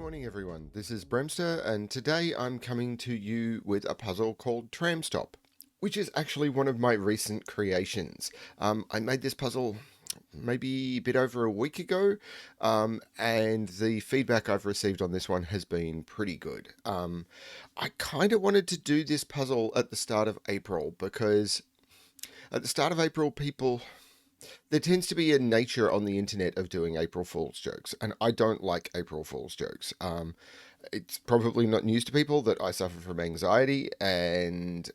morning, everyone. This is BremSter, and today I'm coming to you with a puzzle called Tram Stop, which is actually one of my recent creations. I made this puzzle maybe a bit over a week ago, and the feedback I've received on this one has been pretty good. I kind of wanted to do this puzzle at the start of April because at the start of April, there tends to be a nature on the internet of doing April Fool's jokes, and I don't like April Fool's jokes. It's probably not news to people that I suffer from anxiety, and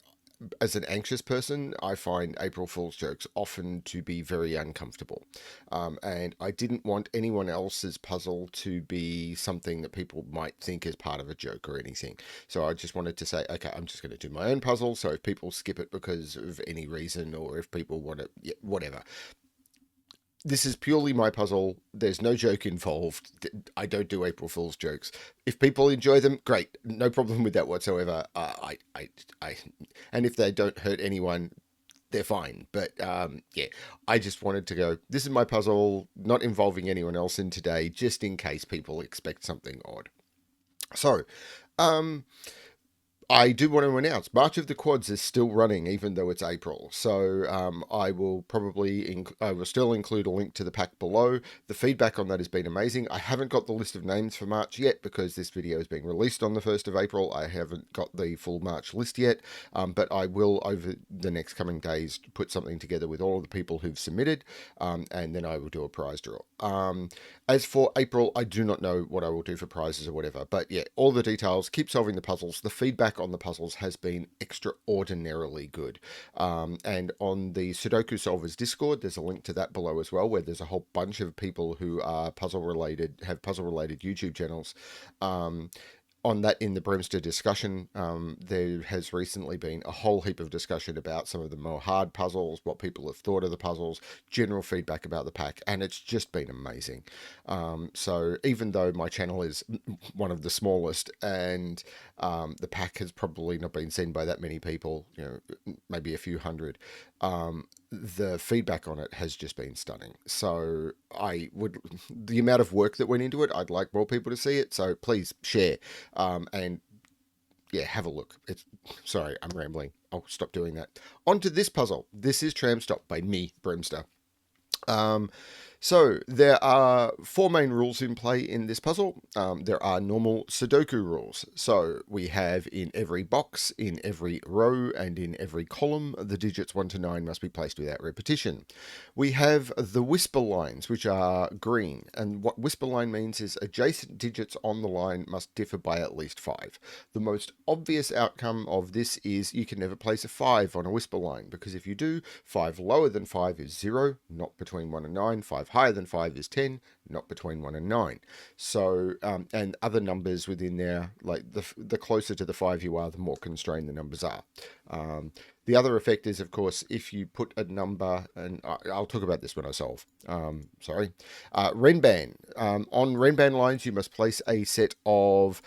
as an anxious person, I find April Fool's jokes often to be very uncomfortable. And I didn't want anyone else's puzzle to be something that people might think is part of a joke or anything. So I just wanted to say, okay, I'm just going to do my own puzzle. So if people skip it because of any reason, or if people want to, yeah, whatever, this is purely my puzzle. There's no joke involved. I don't do April Fool's jokes. If people enjoy them, great, no problem with that whatsoever. And if they don't hurt anyone, they're fine. But yeah, I just wanted to go. This is my puzzle, not involving anyone else in today, just in case people expect something odd. So, um, I do want to announce March of the Quads is still running, even though it's April. So I will I will still include a link to the pack below. The feedback on that has been amazing. I haven't got the list of names for March yet because this video is being released on the 1st of April. I haven't got the full March list yet, but I will over the next coming days put something together with all of the people who've submitted, and then I will do a prize draw. As for April, I do not know what I will do for prizes or whatever, but yeah, all the details. Keep solving the puzzles. The feedback on the puzzles has been extraordinarily good. And on the Sudoku Solvers Discord, there's a link to that below as well, where there's a whole bunch of people who are puzzle related, have puzzle related YouTube channels. Um, on that, in the BremSter discussion, there has recently been a whole heap of discussion about some of the more hard puzzles, what people have thought of the puzzles, general feedback about the pack, and it's just been amazing. So even though my channel is one of the smallest, and the pack has probably not been seen by that many people, maybe a few hundred, the feedback on it has just been stunning. So the amount of work that went into it, I'd like more people to see it. So please share, and yeah, have a look. Sorry, I'm rambling. I'll stop doing that. On to this puzzle. This is Tram Stop by me, BremSter. Um, so there are four main rules in play in this puzzle. There are normal Sudoku rules. So we have in every box, in every row, and in every column, the digits 1 to 9 must be placed without repetition. We have the whisper lines, which are green. And what whisper line means is adjacent digits on the line must differ by at least 5. The most obvious outcome of this is you can never place a 5 on a whisper line, because if you do, 5 lower than 5 is 0, not between 1 and 9. 5 higher than 5 is 10, not between 1 and 9. So, and other numbers within there, like the closer to the 5 you are, the more constrained the numbers are. The other effect is, of course, if you put a number, and I'll talk about this when I solve. Renban. On Renban lines, you must place a set of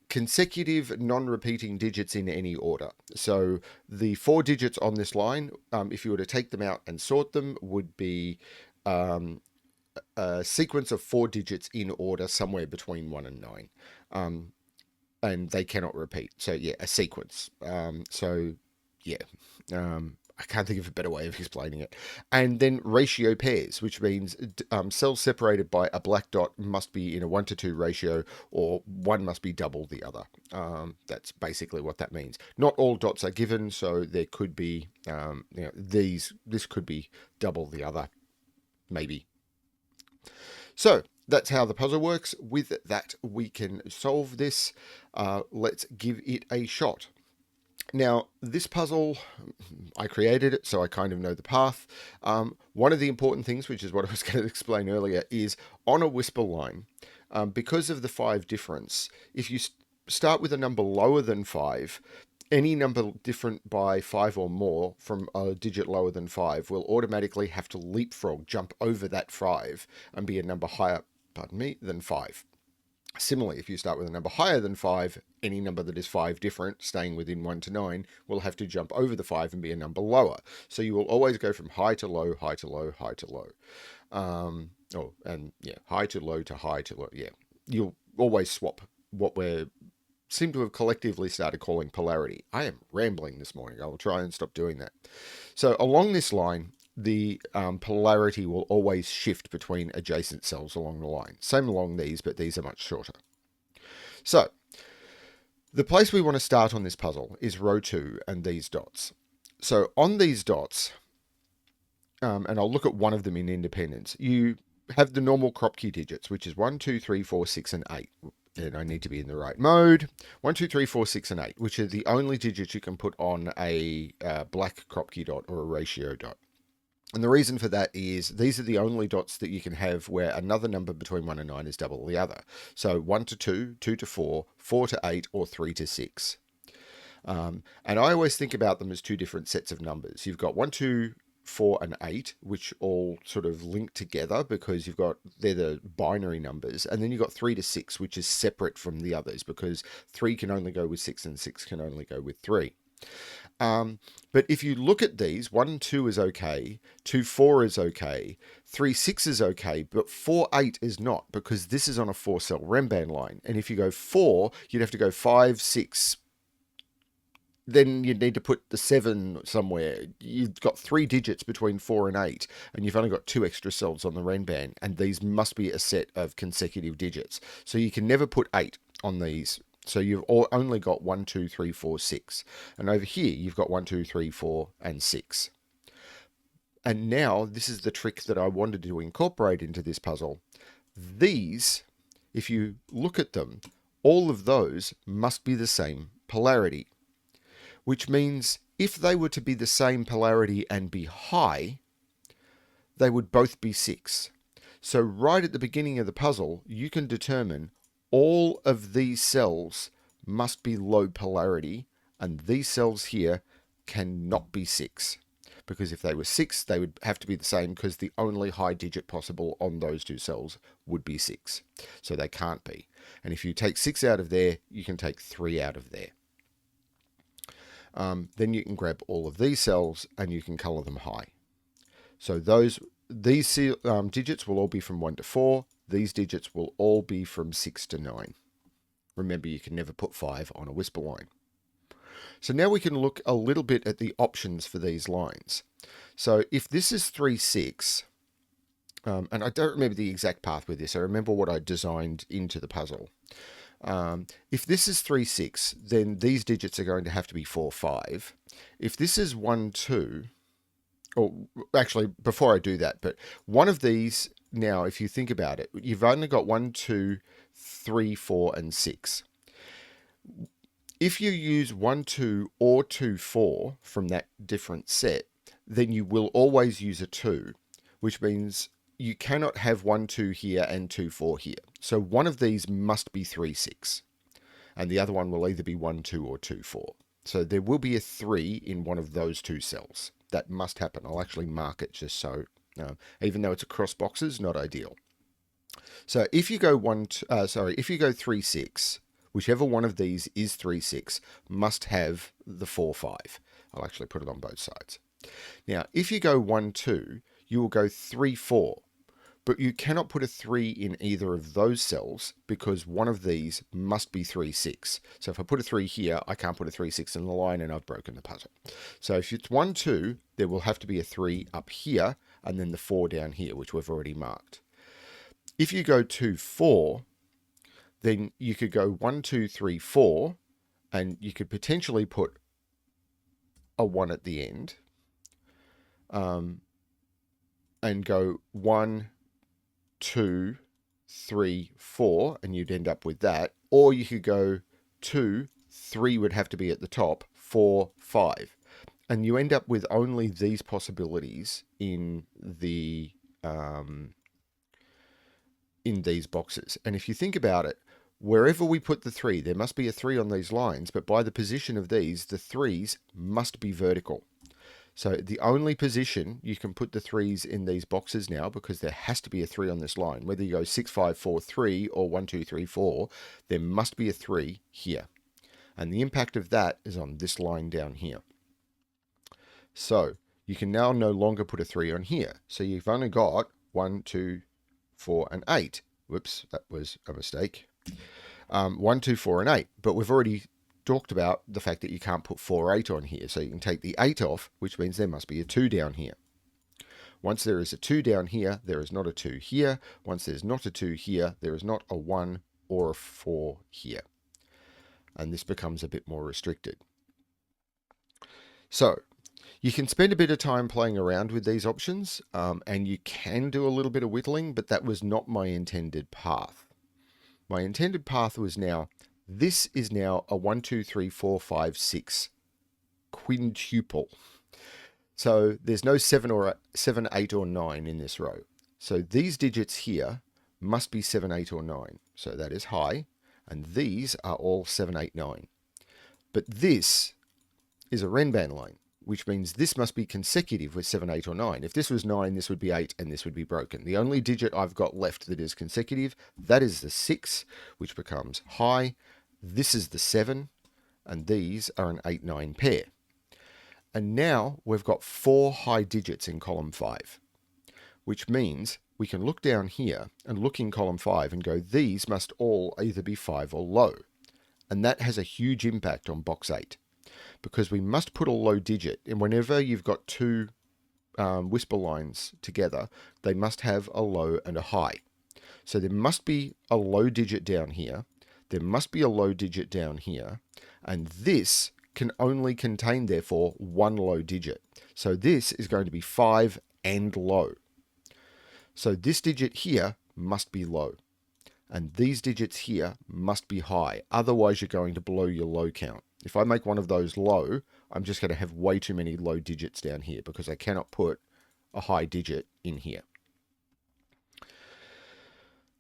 consecutive non-repeating digits in any order. So the 4 digits on this line, if you were to take them out and sort them, would be a sequence of 4 digits in order somewhere between 1 and 9. And they cannot repeat. So yeah, a sequence. I can't think of a better way of explaining it. And then ratio pairs, which means cells separated by a black dot must be in a 1 to 2 ratio, or one must be double the other. That's basically what that means. Not all dots are given, so there could be, this could be double the other, maybe. So that's how the puzzle works. With that, we can solve this. Let's give it a shot. Now, this puzzle, I created it, so I kind of know the path. One of the important things, which is what I was going to explain earlier, is on a whisper line, because of the 5 difference, if you start with a number lower than 5, any number different by 5 or more from a digit lower than 5 will automatically have to leapfrog, jump over that 5, and be a number higher, than 5. Similarly, if you start with a number higher than 5, any number that is 5 different, staying within 1 to 9, will have to jump over the 5 and be a number lower. So you will always go from high to low, high to low, high to low. High to low to high to low. Yeah, you'll always swap what we seem to have collectively started calling polarity. I am rambling this morning. I will try and stop doing that. So along this line, the polarity will always shift between adjacent cells along the line. Same along these, but these are much shorter. So the place we want to start on this puzzle is row 2 and these dots. So on these dots, and I'll look at one of them in independence, you have the normal crop key digits, which is 1, 2, 3, 4, 6, and 8. And I need to be in the right mode. 1, 2, 3, 4, 6, and 8, which are the only digits you can put on a black crop key dot or a ratio dot. And the reason for that is these are the only dots that you can have where another number between 1 and 9 is double the other. So 1 to 2, 2 to 4, 4 to 8, or 3 to 6. And I always think about them as two different sets of numbers. You've got 1, 2, 4, and 8, which all sort of link together because they're the binary numbers. And then you've got 3 to 6, which is separate from the others because 3 can only go with 6 and 6 can only go with 3. But if you look at these, 1, 2 is okay, 2, 4 is okay, 3, 6 is okay, but 4, 8 is not because this is on a 4-cell Renban line. And if you go 4, you'd have to go 5, 6, then you'd need to put the 7 somewhere. You've got 3 digits between 4 and 8, and you've only got 2 extra cells on the Renban, and these must be a set of consecutive digits. So you can never put 8 on these. So you've only got 1, 2, 3, 4, 6. And over here, you've got 1, 2, 3, 4, and 6. And now, this is the trick that I wanted to incorporate into this puzzle. These, if you look at them, all of those must be the same polarity. Which means if they were to be the same polarity and be high, they would both be 6. So right at the beginning of the puzzle, you can determine all of these cells must be low polarity, and these cells here cannot be 6. Because if they were 6, they would have to be the same because the only high digit possible on those two cells would be 6. So they can't be. And if you take 6 out of there, you can take 3 out of there. Then you can grab all of these cells and you can color them high. So these digits will all be from 1 to 4. These digits will all be from 6 to 9. Remember, you can never put 5 on a whisper line. So now we can look a little bit at the options for these lines. So if this is 3, 6, and I don't remember the exact path with this. I remember what I designed into the puzzle. If this is 3, 6, then these digits are going to have to be 4, 5. If this is 1, 2, or actually, before I do that, but one of these, now, if you think about it, you've only got 1, 2, 3, 4, and 6. If you use 1, 2, or 2, 4 from that different set, then you will always use a 2, which means you cannot have 1, 2 here and 2, 4 here. So one of these must be 3, 6. And the other one will either be 1, 2, or 2, 4. So there will be a 3 in one of those two cells. That must happen. I'll actually mark it just so, even though it's across boxes, not ideal. So if you go if you go 3, 6, whichever one of these is 3, 6, must have the 4, 5. I'll actually put it on both sides. Now, if you go 1, 2, you will go 3, 4. But you cannot put a 3 in either of those cells because one of these must be 3, 6. So if I put a 3 here, I can't put a 3, 6 in the line and I've broken the puzzle. So if it's 1, 2, there will have to be a 3 up here and then the 4 down here, which we've already marked. If you go 2, 4, then you could go 1, 2, 3, 4, and you could potentially put a 1 at the end, and go 1, 2, 3, 4, and you'd end up with that. Or you could go 2, 3 would have to be at the top, 4, 5. And you end up with only these possibilities in these boxes. And if you think about it, wherever we put the 3, there must be a 3 on these lines, but by the position of these, the 3s must be vertical. So the only position you can put the 3s in these boxes now, because there has to be a 3 on this line, whether you go 6, 5, 4, 3 or 1, 2, 3, 4, there must be a 3 here. And the impact of that is on this line down here. So you can now no longer put a 3 on here. So you've only got 1, 2, 4, and 8. Whoops, that was a mistake. 1, 2, 4, and 8. But we've already talked about the fact that you can't put 4, 8 on here. So you can take the 8 off, which means there must be a 2 down here. Once there is a 2 down here, there is not a 2 here. Once there's not a 2 here, there is not a 1 or a 4 here. And this becomes a bit more restricted. So you can spend a bit of time playing around with these options, and you can do a little bit of whittling, but that was not my intended path. My intended path was this is now a 1, 2, 3, 4, 5, 6 quintuple. So there's no 7, 8, or 9 in this row. So these digits here must be 7, 8, or 9. So that is high. And these are all 7, 8, 9. But this is a Renban line, which means this must be consecutive with 7, 8, or 9. If this was 9, this would be 8, and this would be broken. The only digit I've got left that is consecutive, that is the 6, which becomes high. This is the 7, and these are an 8, 9 pair. And now we've got 4 high digits in column 5, which means we can look down here and look in column 5 and go, these must all either be 5 or low. And that has a huge impact on box 8, because we must put a low digit. And whenever you've got two whisper lines together, they must have a low and a high. So there must be a low digit down here. There must be a low digit down here. And this can only contain, therefore, one low digit. So this is going to be 5 and low. So this digit here must be low. And these digits here must be high. Otherwise, you're going to blow your low count. If I make one of those low, I'm just going to have way too many low digits down here because I cannot put a high digit in here.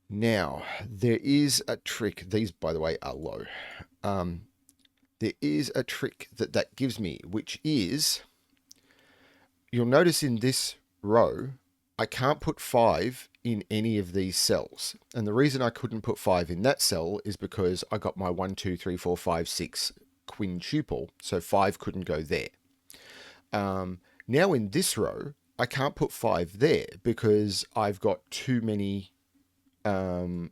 Now, there is a trick. These, by the way, are low. There is a trick that gives me, which is, you'll notice in this row, I can't put 5 in any of these cells. And the reason I couldn't put 5 in that cell is because I got my 1, 2, 3, 4, 5, 6 quintuple, so 5 couldn't go there. Now in this row, I can't put 5 there because I've got too many, have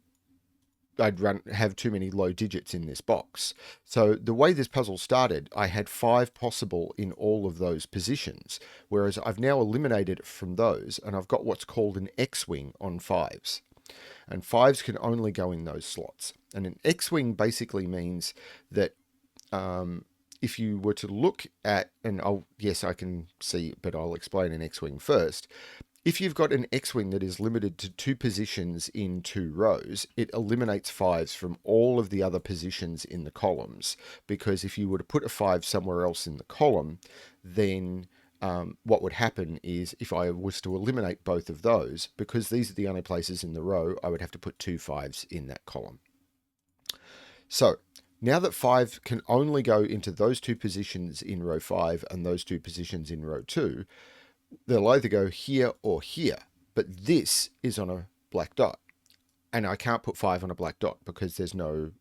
too many low digits in this box. So the way this puzzle started, I had 5 possible in all of those positions, whereas I've now eliminated it from those, and I've got what's called an X-wing on 5s. And 5s can only go in those slots. And an X-wing basically means that if you were to look at, and yes, I can see, but I'll explain an X-wing first. If you've got an X-wing that is limited to 2 positions in 2 rows, it eliminates 5s from all of the other positions in the columns. Because if you were to put a 5 somewhere else in the column, then what would happen is, if I was to eliminate both of those, because these are the only places in the row, I would have to put 2 5s in that column. So now that 5 can only go into those 2 positions in row 5 and those 2 positions in row 2, they'll either go here or here, but this is on a black dot. And I can't put 5 on a black dot because there's no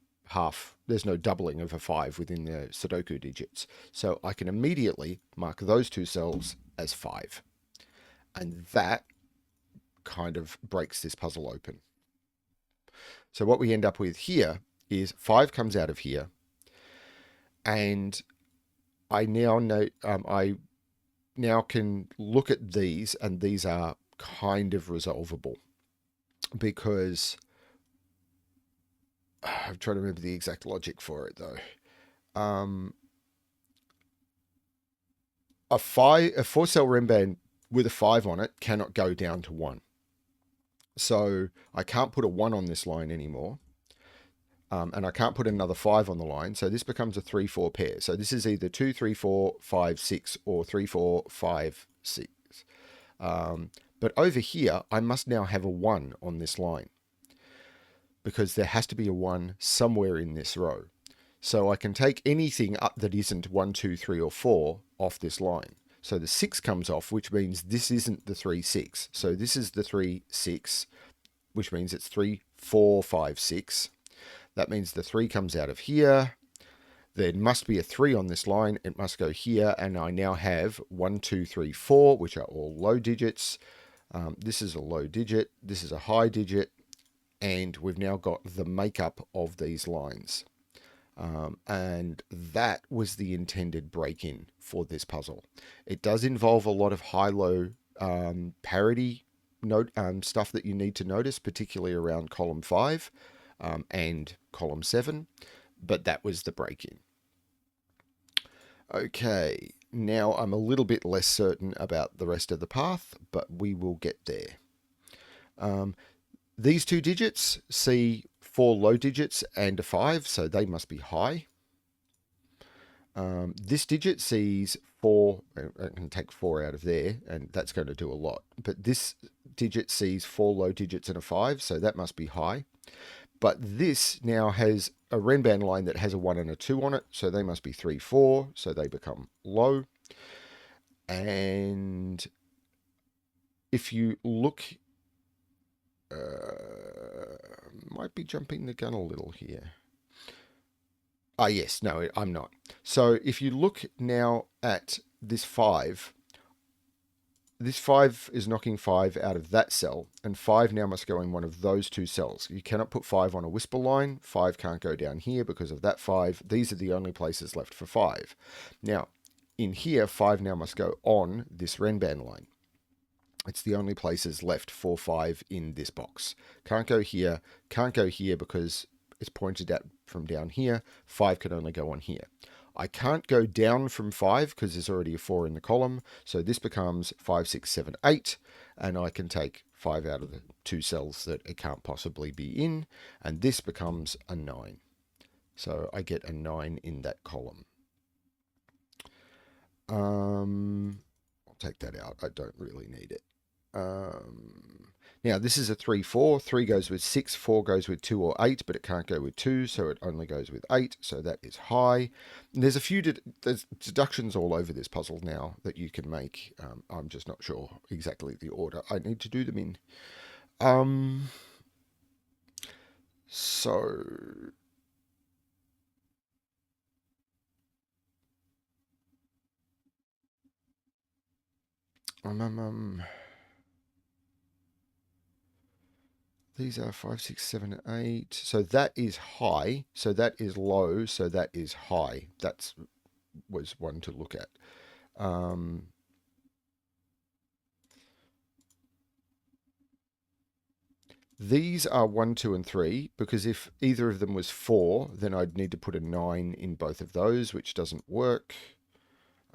doubling of a 5 within the Sudoku digits. So I can immediately mark those 2 cells as 5. And that kind of breaks this puzzle open. So what we end up with here is 5 comes out of here. And I now know, I now can look at these, and these are kind of resolvable, because I'm trying to remember the exact logic for it though. A 4-cell Renban with a 5 on it cannot go down to 1. So I can't put a 1 on this line anymore. And I can't put another 5 on the line, so this becomes a 3, 4 pair. So this is either 2, 3, 4, 5, 6, or 3, 4, 5, 6. But over here, I must now have a 1 on this line, because there has to be a 1 somewhere in this row. So I can take anything up that isn't 1, 2, 3, or 4 off this line. So the 6 comes off, which means this isn't the 3, 6. So this is the 3, 6, which means it's 3, 4, 5, 6. That means the 3 comes out of here. There must be a 3 on this line. It must go here. And I now have 1, 2, 3, 4, which are all low digits. This is a low digit. This is a high digit. and we've now got the makeup of these lines. And that was the intended break-in for this puzzle. It does involve a lot of high-low parity stuff that you need to notice, particularly around column 5 and column 7, but that was the break-in. Okay, now I'm a little bit less certain about the rest of the path, but we will get there. These two digits see 4 low digits and a 5, so they must be high. This digit sees 4, I can take 4 out of there, and that's going to do a lot. But this digit sees 4 low digits and a 5, so that must be high. But this now has a Renban line that has a 1 and a 2 on it, so they must be 3, 4, so they become low. And if you look, might be jumping the gun a little here. Ah, yes, no, I'm not. So if you look now at this 5, this 5 is knocking 5 out of that cell, and 5 now must go in one of those two cells. You cannot put 5 on a whisper line. 5 can't go down here because of that 5. These are the only places left for 5. Now, in here, 5 now must go on this Renban line. It's the only places left for 5 in this box. Can't go here because it's pointed at from down here. 5 can only go on here. I can't go down from 5 because there's already a 4 in the column. So this becomes 5, 6, 7, 8. And I can take 5 out of the 2 cells that it can't possibly be in. And this becomes a 9. So I get a 9 in that column. I'll take that out. I don't really need it. Now this is a 3, 4. 3 goes with 6, 4 goes with 2 or 8, but it can't go with 2, so it only goes with 8, so that is high. And there's a few there's deductions all over this puzzle now that you can make. I'm just not sure exactly the order I need to do them in. So these are 5, 6, 7, 8. So that is high. So that is low. So that is high. That was one to look at. These are 1, 2, and 3, because if either of them was 4, then I'd need to put a 9 in both of those, which doesn't work.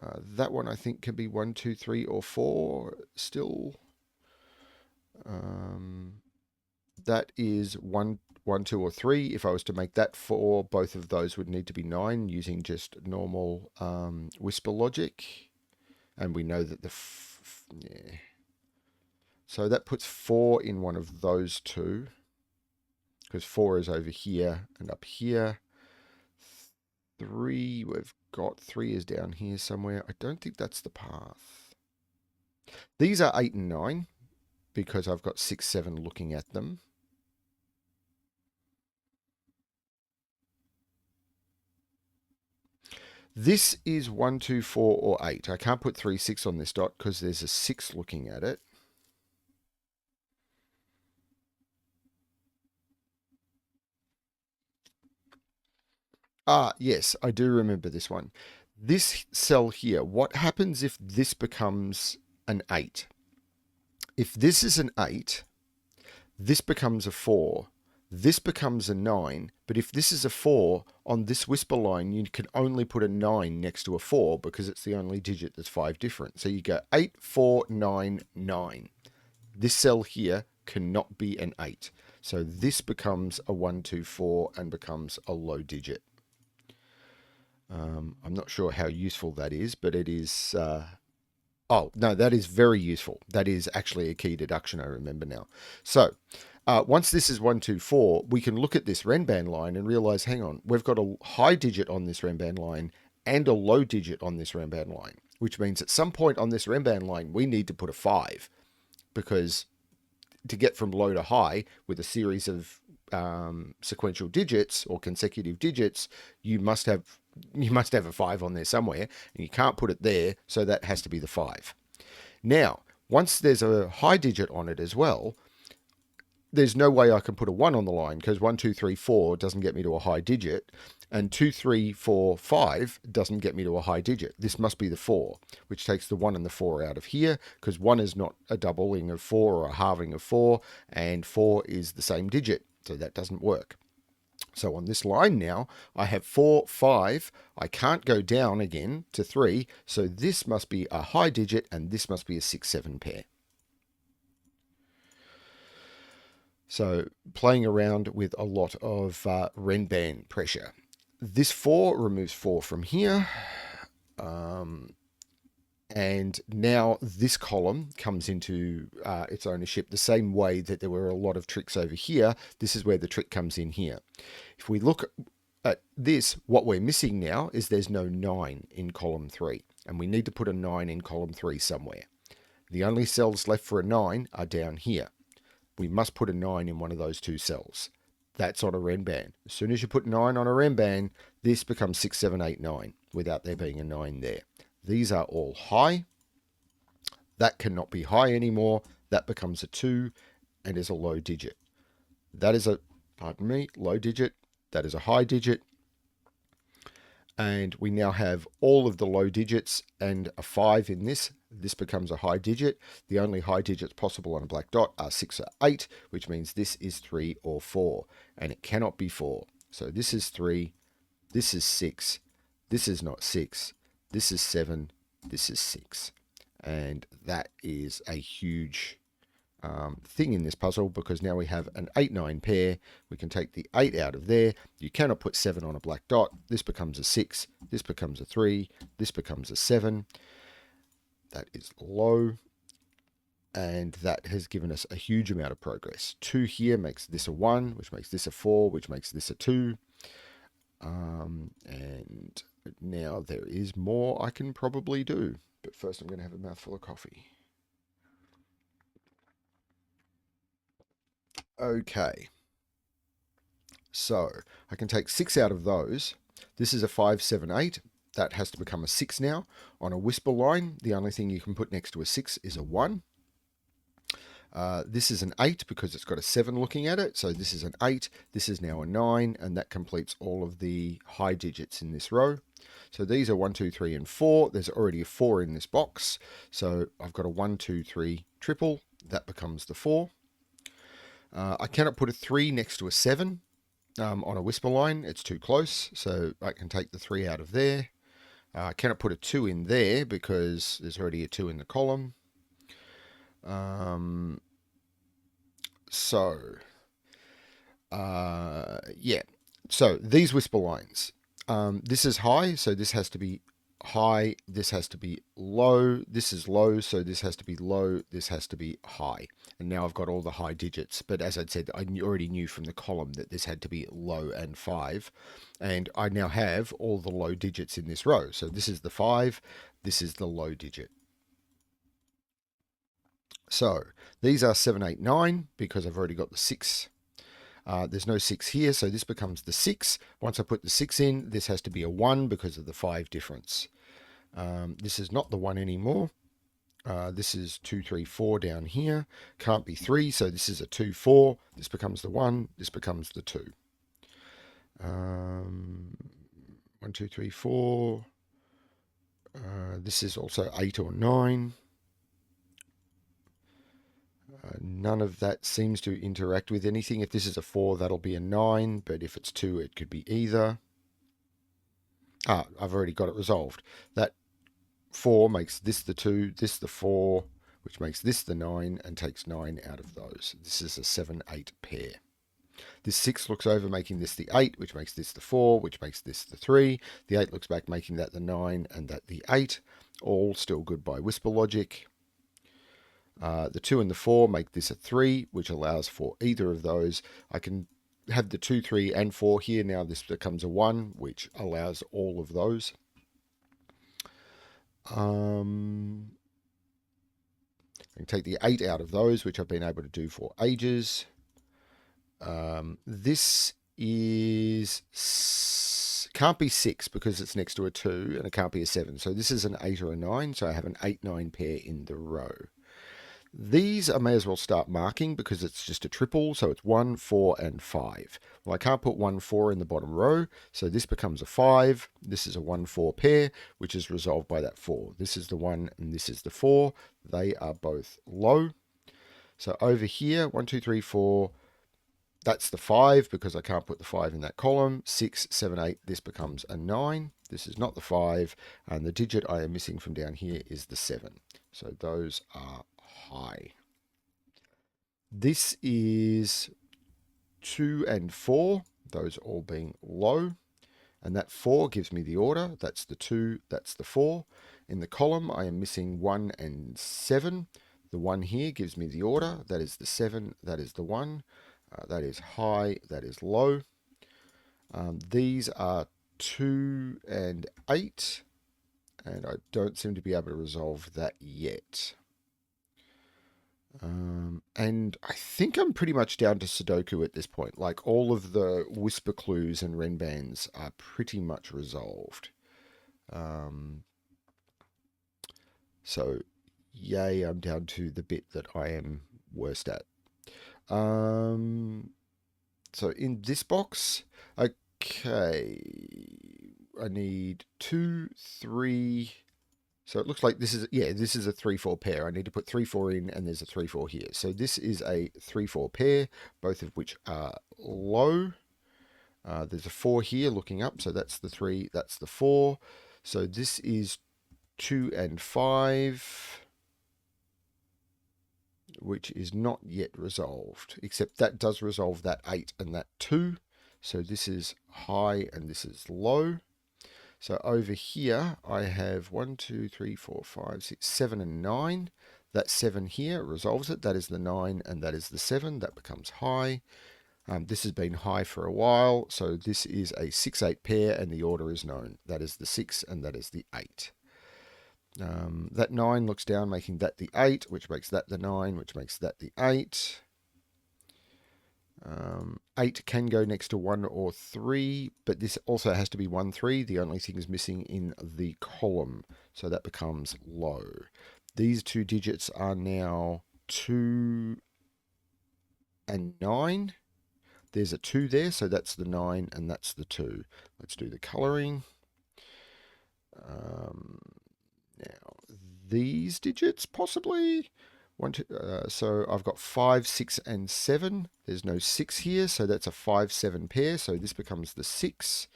That one I think can be 1, 2, 3, or 4 still. That is 1, 1, 2, or 3. If I was to make that 4, both of those would need to be 9 using just normal whisper logic. And we know that yeah. So that puts 4 in one of those two, because 4 is over here and up here. 3, we've got 3 is down here somewhere. I don't think that's the path. These are 8 and 9, because I've got 6, 7 looking at them. This is 1, 2, 4, or 8. I can't put 3, 6 on this dot because there's a 6 looking at it. Ah, yes, I do remember this one. This cell here, what happens if this becomes an 8? If this is an 8, this becomes a 4. This becomes a 9, but if this is a 4, on this whisper line, you can only put a 9 next to a 4 because it's the only digit that's 5 different. So you go 8, 4, 9, 9. This cell here cannot be an 8. So this becomes a 1, 2, 4 and becomes a low digit. I'm not sure how useful that is, but it is... oh, no, that is very useful. That is actually a key deduction, I remember now. So once this is 1, 2, 4, we can look at this Renban line and realize, hang on, we've got a high digit on this Renban line and a low digit on this Renban line, which means at some point on this Renban line, we need to put a 5, because to get from low to high with a series of sequential digits or consecutive digits, you must have a 5 on there somewhere, and you can't put it there, so that has to be the 5. Now, once there's a high digit on it as well, there's no way I can put a 1 on the line because 1, 2, 3, 4 doesn't get me to a high digit, and 2, 3, 4, 5 doesn't get me to a high digit. This must be the 4, which takes the 1 and the 4 out of here because 1 is not a doubling of 4 or a halving of 4, and 4 is the same digit, so that doesn't work. So on this line now, I have 4, 5. I can't go down again to 3, so this must be a high digit, and this must be a 6, 7 pair. So playing around with a lot of Renban pressure. This 4 removes 4 from here. And now this column comes into its ownership the same way that there were a lot of tricks over here. This is where the trick comes in here. If we look at this, what we're missing now is there's no 9 in column 3. And we need to put a 9 in column 3 somewhere. The only cells left for a 9 are down here. We must put a 9 in one of those two cells. That's on a Renban. As soon as you put 9 on a Renban, this becomes 6, 7, 8, 9 without there being a 9 there. These are all high. That cannot be high anymore. That becomes a 2 and is a low digit. That is a, pardon me, low digit. That is a high digit. And we now have all of the low digits and a 5 in this. This becomes a high digit. The only high digits possible on a black dot are 6 or 8, which means this is 3 or 4. And it cannot be 4. So this is 3. This is 6. This is not 6. This is 7. This is 6. And that is a huge thing in this puzzle, because now we have an 8-9 pair. We can take the 8 out of there. You cannot put 7 on a black dot. This becomes a 6. This becomes a 3. This becomes a 7. That is low. And that has given us a huge amount of progress. 2 here makes this a 1, which makes this a 4, which makes this a 2. And now there is more I can probably do. But first I'm going to have a mouthful of coffee. Okay. So I can take 6 out of those. This is a 5, 7, 8. That has to become a 6 now. On a whisper line, the only thing you can put next to a 6 is a 1. This is an 8 because it's got a 7 looking at it. So this is an 8. This is now a 9. And that completes all of the high digits in this row. So these are 1, 2, 3, and 4. There's already a 4 in this box. So I've got a 1, 2, 3 triple. That becomes the 4. I cannot put a 3 next to a 7 on a whisper line. It's too close. So I can take the 3 out of there. I cannot put a 2 in there because there's already a 2 in the column. Yeah. So these whisper lines. This is high, so this has to be high. This has to be low. This is low, so this has to be low. This has to be high. And now I've got all the high digits. But as I said, I already knew from the column that this had to be low and 5. And I now have all the low digits in this row. So this is the 5. This is the low digit. So these are 7, 8, 9 because I've already got the 6. There's no 6 here, so this becomes the 6. Once I put the 6 in, this has to be a 1 because of the 5 difference. This is not the 1 anymore. This is 2, 3, 4 down here. Can't be 3, so this is a 2, 4. This becomes the 1. This becomes the 2. 1, 2, 3, 4. This is also 8 or 9. None of that seems to interact with anything. If this is a 4, that'll be a 9, but if it's 2, it could be either. I've already got it resolved. That 4 makes this the 2, this the 4, which makes this the 9, and takes 9 out of those. This is a 7, 8 pair. This 6 looks over, making this the 8, which makes this the 4, which makes this the 3. The 8 looks back, making that the 9, and that the 8. All still good by whisper logic. The 2 and the 4 make this a 3, which allows for either of those. I can have the 2, 3, and 4 here. Now this becomes a 1, which allows all of those. I can take the 8 out of those, which I've been able to do for ages. This is can't be 6 because it's next to a 2, and it can't be a 7. So this is an 8 or a 9. So I have an 8, 9 pair in the row. These I may as well start marking because it's just a triple, so it's 1, 4, and 5. Well, I can't put 1, 4 in the bottom row, so this becomes a 5. This is a 1, 4 pair, which is resolved by that 4. This is the 1 and this is the 4. They are both low. So over here, 1, 2, 3, 4, that's the 5 because I can't put the 5 in that column. 6, 7, 8, this becomes a 9. This is not the 5, and the digit I am missing from down here is the 7. So those are high. This is 2 and 4, those all being low. And that 4 gives me the order. That's the 2, that's the 4. In the column, I am missing 1 and 7. The 1 here gives me the order. That is the 7, that is the 1. That is high, that is low. These are 2 and 8. And I don't seem to be able to resolve that yet. And I think I'm pretty much down to Sudoku at this point. Like all of the whisper clues and Renbans are pretty much resolved. So yay, I'm down to the bit that I am worst at. So in this box, okay, I need 2, 3. So it looks like this is, yeah, this is a 3-4 pair. I need to put 3, 4 in, and there's a 3, 4 here. So this is a 3, 4 pair, both of which are low. There's a 4 here looking up, so that's the 3, that's the 4. So this is 2 and 5, which is not yet resolved, except that does resolve that 8 and that 2. So this is high and this is low. So over here, I have 1, 2, 3, 4, 5, 6, 7, and 9. That 7 here resolves it. That is the 9, and that is the 7. That becomes high. This has been high for a while, so this is a 6, 8 pair, and the order is known. That is the 6, and that is the 8. That 9 looks down, making that the 8, which makes that the 9, which makes that the 8. 8 can go next to 1 or 3, but this also has to be 1, 3. The only thing is missing in the column, so that becomes low. These two digits are now 2 and 9. There's a 2 there, so that's the 9 and that's the 2. Let's do the colouring. Now, these digits possibly... so I've got 5, 6, and 7. There's no 6 here, so that's a 5, 7 pair. So this becomes the 6.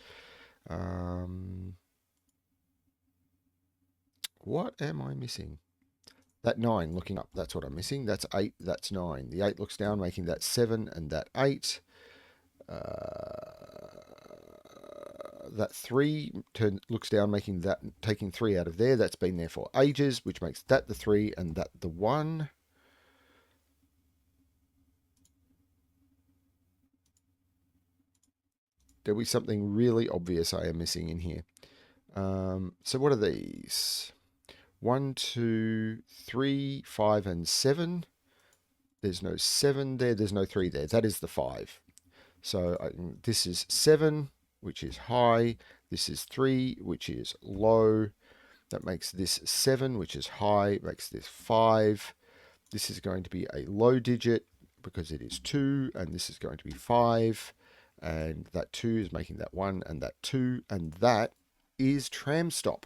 What am I missing? That 9 looking up, that's what I'm missing. That's 8, that's 9. The 8 looks down, making that 7 and that 8. That 3 looks down, making that, taking 3 out of there. That's been there for ages, which makes that the 3 and that the 1. There'll be something really obvious I am missing in here. So what are these? 1, 2, 3, 5, and 7. There's no 7 there. There's no 3 there. That is the 5. So this is 7, which is high. This is 3, which is low. That makes this 7, which is high. Makes this 5. This is going to be a low digit because it is 2, and this is going to be 5. And that 2 is making that 1 and that 2, and that is Tram Stop.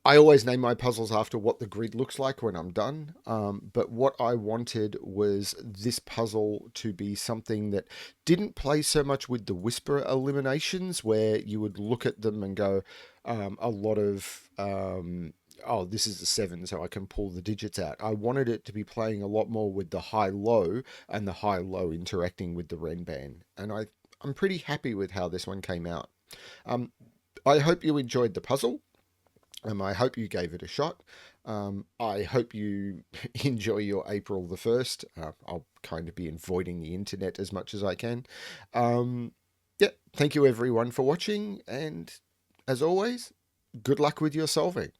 I always name my puzzles after what the grid looks like when I'm done, but what I wanted was this puzzle to be something that didn't play so much with the whisper eliminations, where you would look at them and go, a lot of, oh, this is the 7, so I can pull the digits out. I wanted it to be playing a lot more with the high-low, and the high-low interacting with the Renban, and I'm pretty happy with how this one came out. I hope you enjoyed the puzzle. I hope you gave it a shot. I hope you enjoy your April the 1st. I'll kind of be avoiding the internet as much as I can. Yeah, thank you everyone for watching, and as always, good luck with your solving.